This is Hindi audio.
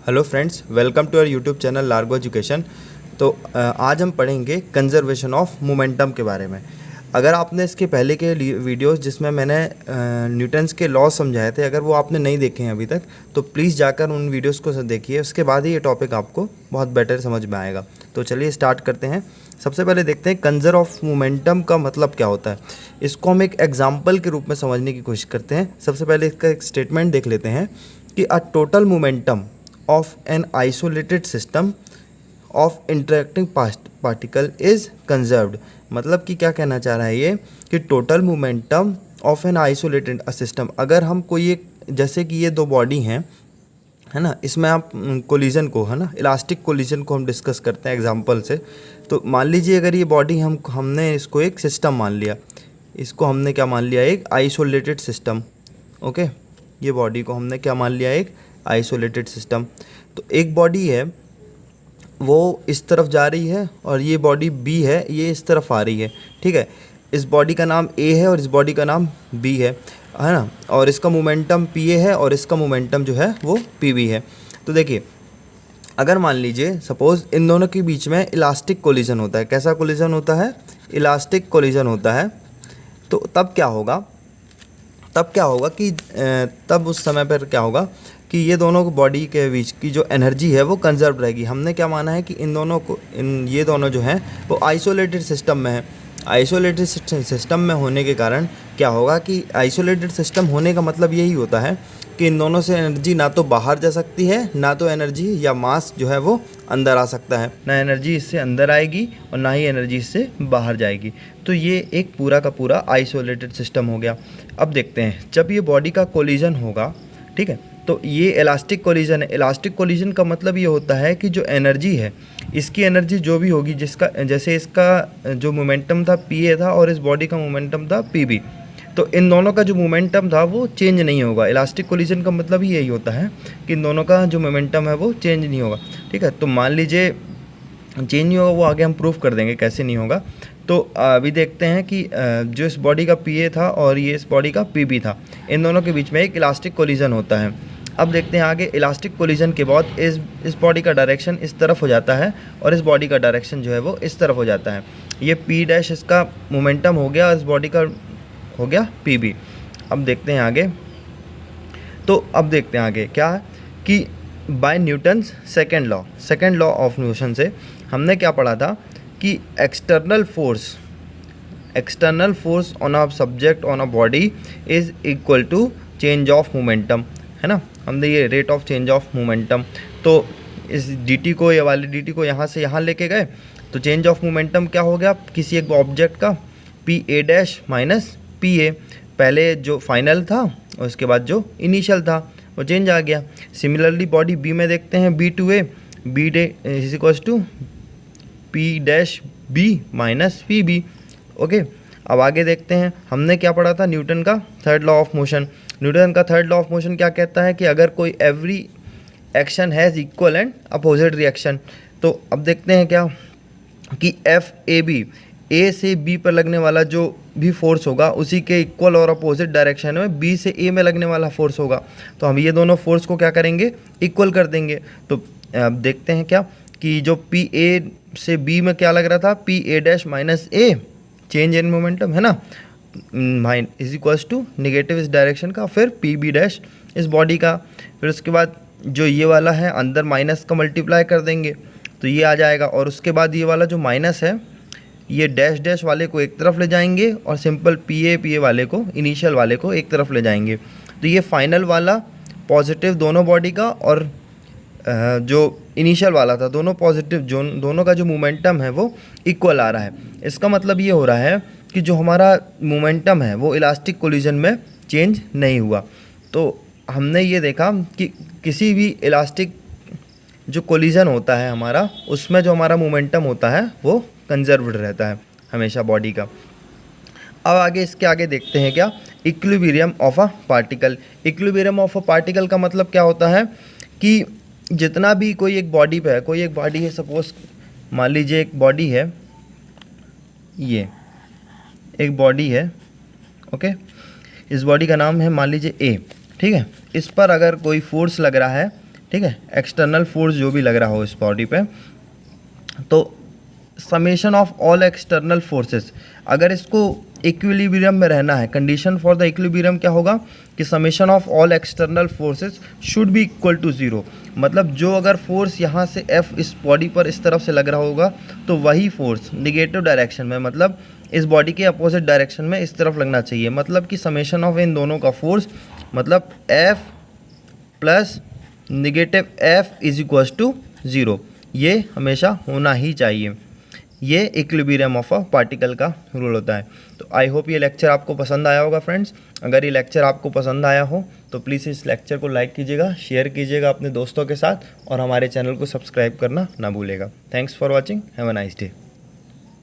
Hello friends, welcome to our YouTube channel Largo Education. तो आज हम पढ़ेंगे कंजर्वेशन ऑफ मोमेंटम के बारे में। अगर आपने इसके पहले के वीडियोस जिसमें मैंने न्यूटन्स के लॉ समझाए थे, अगर वो आपने नहीं देखे हैं अभी तक, तो प्लीज़ जाकर उन वीडियोस को देखिए। उसके बाद ही ये टॉपिक आपको बहुत बेटर समझ में आएगा। तो चलिए स्टार्ट करते हैं। सबसे पहले देखते हैं कंजर ऑफ मोमेंटम का मतलब क्या होता है। इसको हम एक एग्जाम्पल के रूप में समझने की कोशिश करते हैं। सबसे पहले इसका एक स्टेटमेंट देख लेते हैं कि a total momentum of an isolated system of interacting particle is conserved। मतलब कि क्या कहना चाह रहा है ये कि total momentum of an isolated system, अगर हम कोई एक, जैसे कि ये दो बॉडी हैं, है ना, इसमें आप कोलिजन को, है ना, इलास्टिक कोलिजन को हम डिस्कस करते हैं एग्जांपल से। तो मान लीजिए अगर ये बॉडी हमने इसको एक सिस्टम मान लिया, इसको हमने क्या मान लिया, एक आइसोलेटेड सिस्टम। ओके, ये बॉडी को हमने क्या मान लिया, एक आइसोलेटेड सिस्टम। तो एक बॉडी है वो इस तरफ जा रही है और ये बॉडी बी है, ये इस तरफ आ रही है। ठीक है, इस बॉडी का नाम ए है और इस बॉडी का नाम बी है ना, और इसका मोमेंटम पी ए है और इसका मोमेंटम जो है वो पी बी है। तो देखिए, अगर मान लीजिए सपोज़ इन दोनों के बीच में इलास्टिक कोलिजन होता है। कैसा कोलिजन होता है? इलास्टिक कोलिजन होता है। तो तब क्या होगा कि तब उस समय पर क्या होगा कि ये दोनों बॉडी के बीच की जो एनर्जी है वो कंजर्व रहेगी। हमने क्या माना है कि ये दोनों जो हैं वो आइसोलेटेड सिस्टम में है। आइसोलेटेड सिस्टम में होने के कारण क्या होगा कि आइसोलेटेड सिस्टम होने का मतलब यही होता है कि इन दोनों से एनर्जी ना तो बाहर जा सकती है, ना तो एनर्जी या मास जो है वो अंदर आ सकता है। ना एनर्जी इससे अंदर आएगी और ना ही एनर्जी इससे बाहर जाएगी। तो ये एक पूरा का पूरा आइसोलेटेड सिस्टम हो गया। अब देखते हैं, जब ये बॉडी का कोलिजन होगा, ठीक है, तो ये इलास्टिक कोलिजन है। इलास्टिक कोलिजन का मतलब ये होता है कि जो एनर्जी है, इसकी एनर्जी जो भी होगी, जैसे इसका जो मोमेंटम था पी ए था और इस बॉडी का मोमेंटम था पी बी, तो इन दोनों का जो मोमेंटम था वो चेंज नहीं होगा। इलास्टिक कोलिजन का मतलब ही यही होता है कि इन दोनों का जो मोमेंटम है वो चेंज नहीं होगा। ठीक है, तो मान लीजिए चेंज नहीं होगा, वो आगे हम प्रूफ कर देंगे कैसे नहीं होगा। तो अभी देखते हैं कि जो इस बॉडी का पी ए था और ये इस बॉडी का पी बी था, इन दोनों के बीच में एक इलास्टिक कोलिजन होता है। अब देखते हैं आगे, इलास्टिक कोलिजन के बाद इस बॉडी का डायरेक्शन इस तरफ हो जाता है और इस बॉडी का डायरेक्शन जो है वो इस तरफ हो जाता है। ये पी डैश इसका मोमेंटम हो गया, इस बॉडी का हो गया पी बी। अब देखते हैं आगे, तो अब देखते हैं आगे क्या है कि by Newton's second law of motion से हमने क्या पढ़ा था कि external force on a subject on a body is equal to change of momentum, है ना। हमने ये rate of change of momentum, तो इस dt को, ये वाले dt को यहाँ से यहाँ लेके गए, तो चेंज ऑफ मोमेंटम क्या हो गया किसी एक ऑब्जेक्ट का, P A dash minus P A. पहले जो फाइनल था और उसके बाद जो इनिशियल था वो चेंज आ गया। सिमिलरली बॉडी बी में देखते हैं, B to A, B day is equals to P dash B minus P B. Okay, अब आगे देखते हैं, हमने क्या पढ़ा था, न्यूटन का third law of motion. Newton का थर्ड लॉ ऑफ मोशन क्या कहता है कि अगर कोई every action has equal and opposite reaction. तो अब देखते हैं क्या कि एफ ए बी, ए से बी पर लगने वाला जो भी फोर्स होगा उसी के इक्वल और अपोजिट डायरेक्शन में बी से ए में लगने वाला फोर्स होगा। तो हम ये दोनों फोर्स को क्या करेंगे, इक्वल कर देंगे। तो अब देखते हैं क्या कि जो पी ए से बी में क्या लग रहा था, P A dash minus A, change in momentum, है ना, mine is equals to negative इस डायरेक्शन का, फिर पी बी डैश इस बॉडी का, फिर उसके बाद जो ये वाला है अंदर माइनस का मल्टीप्लाई कर देंगे तो ये आ जाएगा, और उसके बाद ये वाला जो माइनस है ये डैश डैश वाले को एक तरफ ले जाएंगे और सिंपल पी ए वाले को, इनिशियल वाले को एक तरफ ले जाएंगे। तो ये फाइनल वाला पॉजिटिव दोनों बॉडी का और जो इनिशियल वाला था दोनों पॉजिटिव, जो दोनों का जो मोमेंटम है वो इक्वल आ रहा है। इसका मतलब ये हो रहा है कि जो हमारा मोमेंटम है वो इलास्टिक कोलिजन में चेंज नहीं हुआ। तो हमने ये देखा कि किसी भी इलास्टिक जो कोलिजन होता है हमारा, उसमें जो हमारा मोमेंटम होता है वो कंजर्व्ड रहता है हमेशा बॉडी का। अब आगे इसके आगे देखते हैं क्या, equilibrium of a particle. Equilibrium of a particle का मतलब क्या होता है कि जितना भी कोई एक बॉडी पे है, कोई एक बॉडी है, सपोज मान लीजिए एक बॉडी है, ये एक बॉडी है, ओके, इस बॉडी का नाम है मान लीजिए ए, ठीक है। इस पर अगर कोई फोर्स लग रहा है, ठीक है, एक्सटर्नल फोर्स जो भी लग रहा हो इस बॉडी पे, तो summation of all external forces, अगर इसको इक्विलिब्रियम में रहना है, कंडीशन फॉर द इक्विलिब्रियम क्या होगा कि summation of all external forces should be equal to 0। मतलब जो अगर फोर्स यहाँ से F इस बॉडी पर इस तरफ से लग रहा होगा तो वही फोर्स निगेटिव डायरेक्शन में, मतलब इस बॉडी के अपोजिट डायरेक्शन में इस तरफ लगना चाहिए। मतलब कि समेशन ऑफ इन दोनों का फोर्स, मतलब F plus negative F is equals to 0, ये हमेशा होना ही चाहिए। ये इक्विलिब्रियम ऑफ अ पार्टिकल का रूल होता है। तो आई होप ये लेक्चर आपको पसंद आया होगा फ्रेंड्स। अगर ये लेक्चर आपको पसंद आया हो तो प्लीज़ इस लेक्चर को लाइक कीजिएगा, शेयर कीजिएगा अपने दोस्तों के साथ, और हमारे चैनल को सब्सक्राइब करना ना भूलेगा। Thanks for watching, have a nice day.